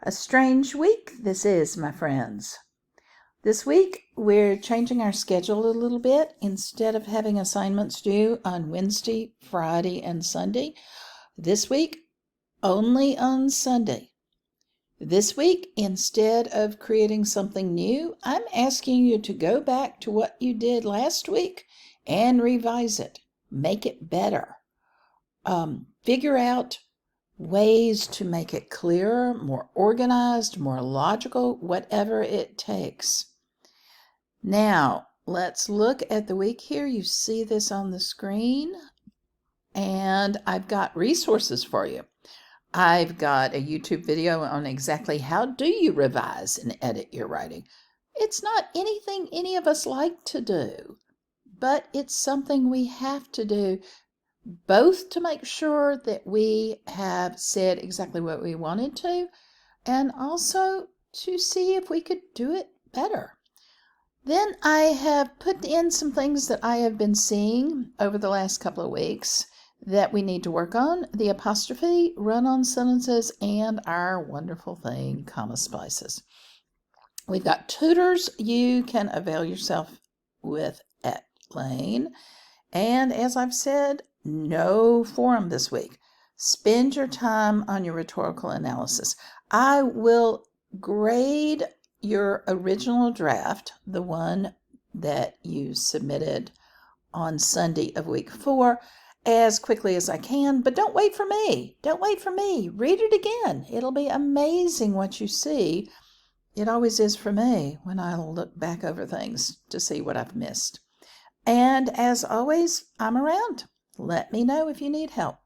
A strange week this is, my friends. This week, we're changing our schedule a little bit. Instead of having assignments due on Wednesday, Friday, and Sunday, this week, only on Sunday. This week, instead of creating something new, I'm asking you to go back to what you did last week and revise it. Make it better. Figure out ways to make it clearer, more organized, more logical, whatever it takes. Now, let's look at the week here. You see this on the screen, and I've got resources for you. I've got a YouTube video on exactly how do you revise and edit your writing. It's not anything any of us like to do, but it's something we have to do, both to make sure that we have said exactly what we wanted to, and also to see if we could do it better. Then I have put in some things that I have been seeing over the last couple of weeks that we need to work on: the apostrophe, run-on sentences, and our wonderful thing, comma splices. We've got tutors you can avail yourself with at Lane. And as I've said, no forum this week. Spend your time on your rhetorical analysis. I will grade your original draft, the one that you submitted on Sunday of week 4, as quickly as I can, but don't wait for me. Don't wait for me. Read it again. It'll be amazing what you see. It always is for me when I look back over things to see what I've missed. And as always, I'm around. Let me know if you need help.